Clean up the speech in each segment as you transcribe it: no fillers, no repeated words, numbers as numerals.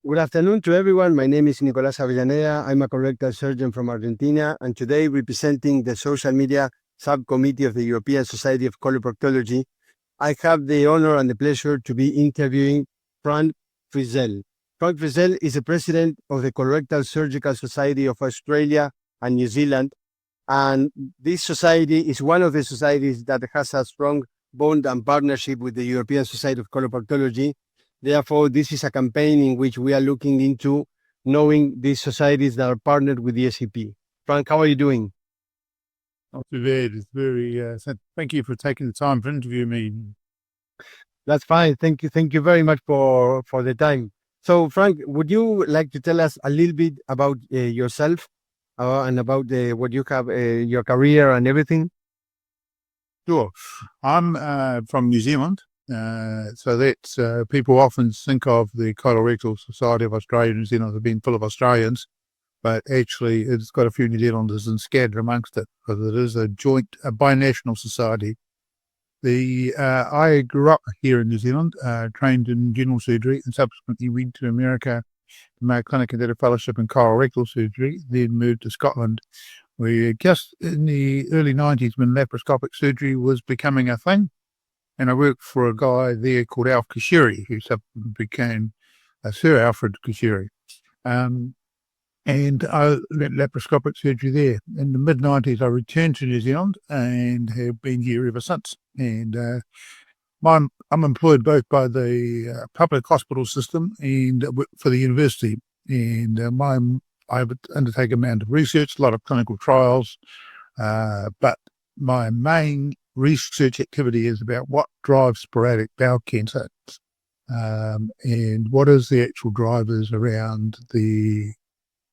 Good afternoon to everyone. My name is Nicolas Avellaneda. I'm a colorectal surgeon from Argentina, and today representing the social media subcommittee of the European Society of Coloproctology, I have the honor and the pleasure to be interviewing Frank Frizelle. Frank Frizelle is the president of the Colorectal Surgical Society of Australia and New Zealand, and this society is one of the societies that has a strong bond and partnership with the European Society of Coloproctology. Therefore, this is a campaign in which we are looking into knowing these societies that are partnered with the ESCP. Frank, how are you doing? Not too bad. It's very, thank you for taking the time to interview me. That's fine. Thank you. Thank you very much for the time. So, Frank, would you like to tell us a little bit about yourself and about what you have, your career and everything? Sure. I'm from New Zealand. So that's people often think of the Colorectal Society of Australia and New Zealand as being full of Australians, but actually it's got a few New Zealanders and scattered amongst it because it is a joint, a binational society. I grew up here in New Zealand, trained in general surgery, and subsequently went to America to my clinic and did a fellowship in colorectal surgery, then moved to Scotland. We just in the early 90s when laparoscopic surgery was becoming a thing. And I worked for a guy there called Alf Kashiri, who became Sir Alfred Kashiri. And I did laparoscopic surgery there. In the mid-90s, I returned to New Zealand and have been here ever since. And I'm employed both by the public hospital system and for the university. And I undertake a amount of research, a lot of clinical trials, but my main research activity is about what drives sporadic bowel cancer and what is the actual drivers around the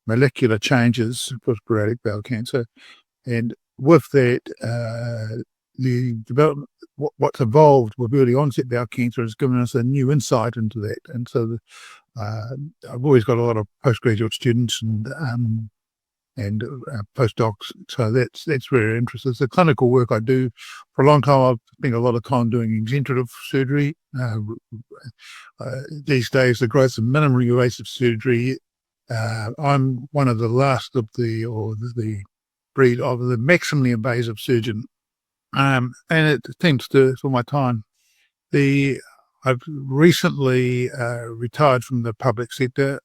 molecular changes for sporadic bowel cancer. And with that, the development, what's evolved with early onset bowel cancer has given us a new insight into that. And so I've always got a lot of postgraduate students and postdocs, so that's very interesting. It's the clinical work I do. For a long time, I've spent a lot of time doing exenterative surgery. These days, the growth of minimally invasive surgery. I'm one of the last of the breed of the maximally invasive surgeon, and it seems to for my time. I've recently retired from the public sector.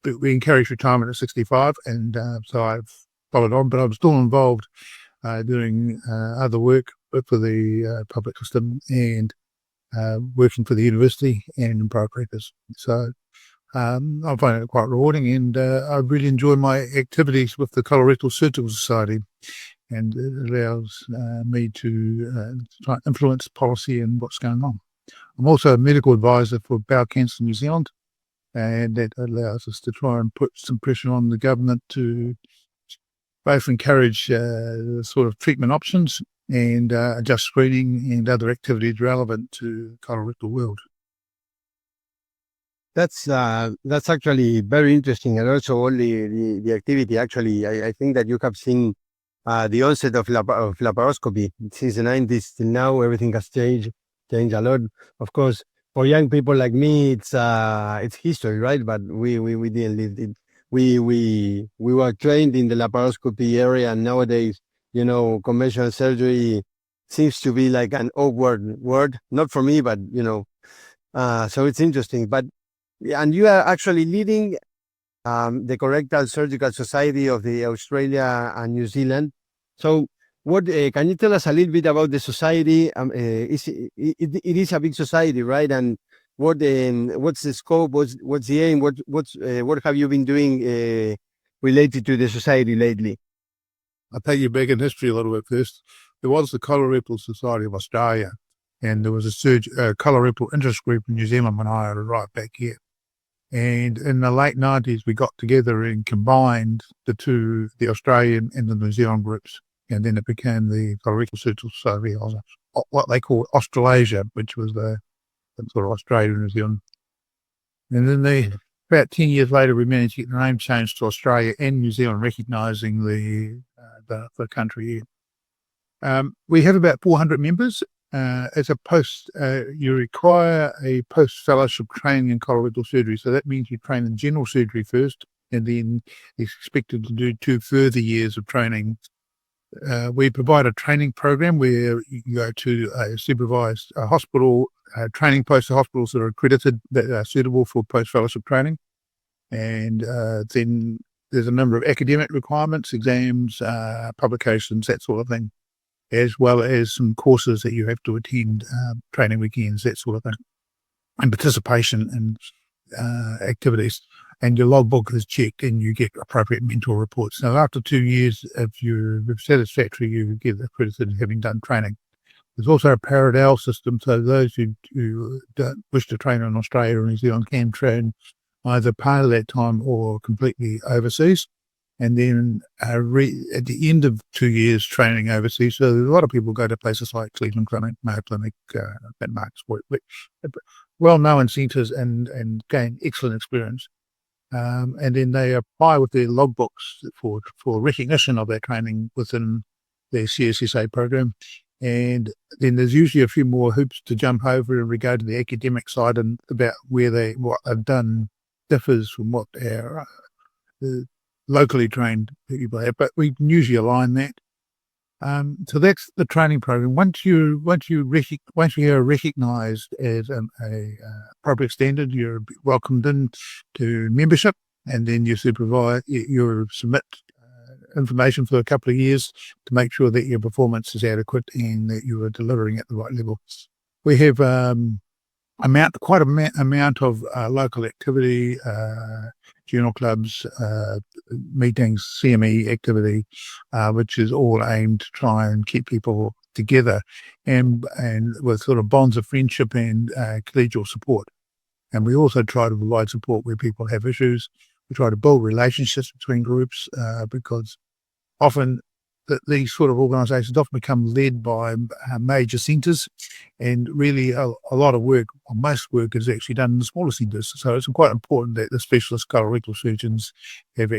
We encourage retirement at 65, and so I've followed on, but I'm still involved doing other work for the public system and working for the university and in private practice. So I'm finding it quite rewarding, and I really enjoy my activities with the Colorectal Surgical Society, and it allows me to try and influence policy and what's going on. I'm also a medical advisor for bowel cancer in New Zealand, and that allows us to try and put some pressure on the government to both encourage sort of treatment options and adjust screening and other activities relevant to colorectal world. That's actually very interesting, and also all the activity. Actually, I think that you have seen the onset of laparoscopy since the 90s till now. Everything has changed a lot. Of course, for young people like me, it's history, right? But we didn't live it. We were trained in the laparoscopy area, and nowadays, conventional surgery seems to be like an awkward word. Not for me, but so it's interesting. And you are actually leading the Colorectal Surgical Society of the Australia and New Zealand. So, what can you tell us a little bit about the society? It is a big society, right? And what's the scope? What's the aim? What have you been doing related to the society lately? I'll take you back in history a little bit first. There was the Colorectal Society of Australia, and there was a colorectal interest group in New Zealand when I arrived back here. And in the late 90s, we got together and combined the Australian and the New Zealand groups. And then it became the Colorectal Surgical Society of what they call Australasia, which was the sort of Australia and New Zealand. And then about 10 years later, we managed to get the name changed to Australia and New Zealand, recognising the country here. We have about 400 members as a you require a post-fellowship training in colorectal surgery. So that means you train in general surgery first, and then expected to do 2 further years of training. We provide a training program where you go to a supervised hospital, training posts at hospitals that are accredited, that are suitable for post-fellowship training. And then there's a number of academic requirements, exams, publications, that sort of thing, as well as some courses that you have to attend, training weekends, that sort of thing, and participation in activities. And your logbook is checked and you get appropriate mentor reports. Now, after 2 years, if you're satisfactory, you get accredited having done training. There's also a parallel system, so those who don't wish to train in Australia or New Zealand can train either part of that time or completely overseas. And then at the end of 2 years training overseas, so a lot of people go to places like Cleveland Clinic, Mayo Clinic, Marks, well-known centres and gain excellent experience. And then they apply with their logbooks for recognition of their training within their CSSA program. And then there's usually a few more hoops to jump over in regard to the academic side and about what they've done differs from what our locally trained people have, but we can usually align that. So that's the training program. Once you are recognised as a appropriate standard, you're welcomed into membership, and then you submit information for a couple of years to make sure that your performance is adequate and that you are delivering at the right level. We have quite an amount of local activity, journal clubs, meetings, CME activity, which is all aimed to try and keep people together and with sort of bonds of friendship and collegial support. And we also try to provide support where people have issues. We try to build relationships between groups because often these sort of organisations often become led by major centres, and really a lot of work, or most work, is actually done in the smaller centres. So it's quite important that the specialist colorectal surgeons have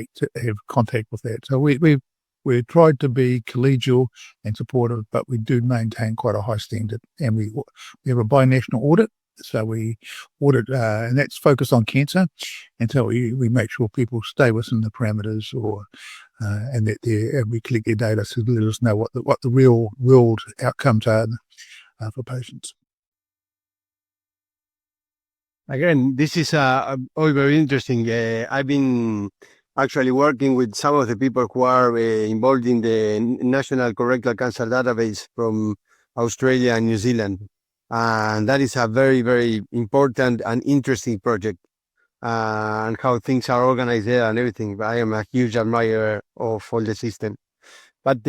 contact with that. So we've tried to be collegial and supportive, but we do maintain quite a high standard. And we have a binational audit. So we audit, and that's focused on cancer. And so we make sure people stay within the parameters, and that we collect their data to let us know what the real world outcomes are for patients. Again, this is all very interesting. I've been actually working with some of the people who are involved in the National Colorectal Cancer Database from Australia and New Zealand. And that is a very, very important and interesting project, and how things are organized there and everything. I am a huge admirer of all the system. But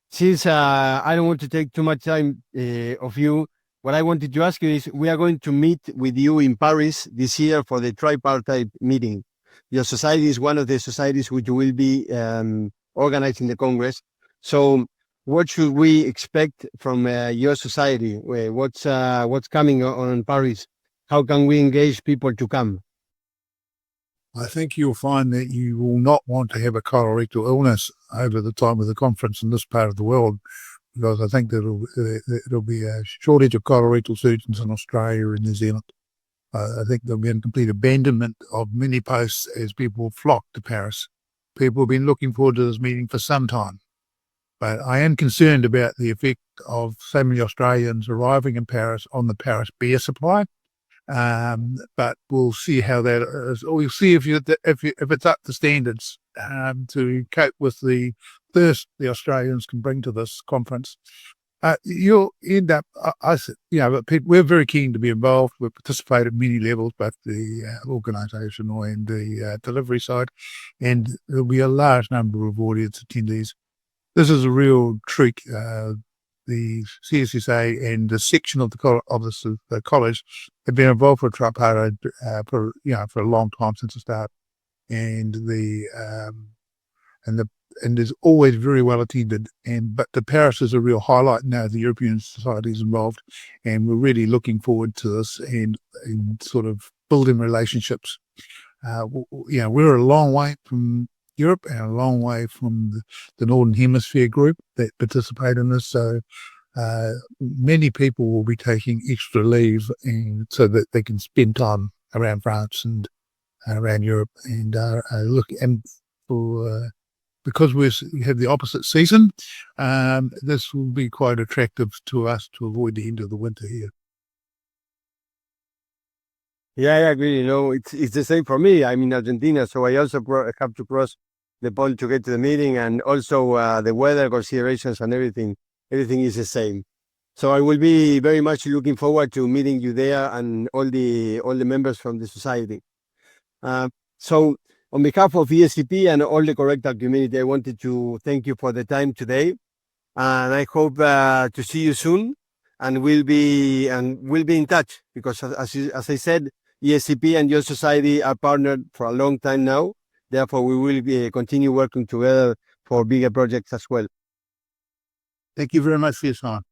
since I don't want to take too much time of you, what I wanted to ask you is, we are going to meet with you in Paris this year for the Tripartite meeting. Your society is one of the societies which will be organizing the Congress. So what should we expect from your society? What's coming on Paris? How can we engage people to come? I think you'll find that you will not want to have a colorectal illness over the time of the conference in this part of the world, because I think that it'll be a shortage of colorectal surgeons in Australia and New Zealand. I think there'll be a complete abandonment of many posts as people flock to Paris. People have been looking forward to this meeting for some time. But I am concerned about the effect of so many Australians arriving in Paris on the Paris beer supply. But we'll see how that is. We'll see if it's up to standards to cope with the thirst the Australians can bring to this conference. You'll end up, we're very keen to be involved. We participate at many levels, both the organisational and the delivery side, and there'll be a large number of audience attendees. This is a real treat. The CSSA and the section of the college have been involved for Tripartite for a long time, since the start, and is always very well attended. But the Paris is a real highlight now. The European Society is involved, and we're really looking forward to this and sort of building relationships. We're a long way from Europe and a long way from the Northern Hemisphere group that participate in this. So many people will be taking extra leave and so that they can spend time around France and around Europe. And look, and for because we have the opposite season, this will be quite attractive to us to avoid the end of the winter here. Yeah, I agree. It's the same for me. I'm in Argentina, so I also have to cross the pond to get to the meeting, and also the weather considerations and everything is the same. So I will be very much looking forward to meeting you there and all the members from the society. So on behalf of ESCP and all the colorectal community, I wanted to thank you for the time today, and I hope to see you soon. And we'll be in touch, because as I said, ESCP and your society are partnered for a long time now. Therefore, we will continue working together for bigger projects as well. Thank you very much for your time.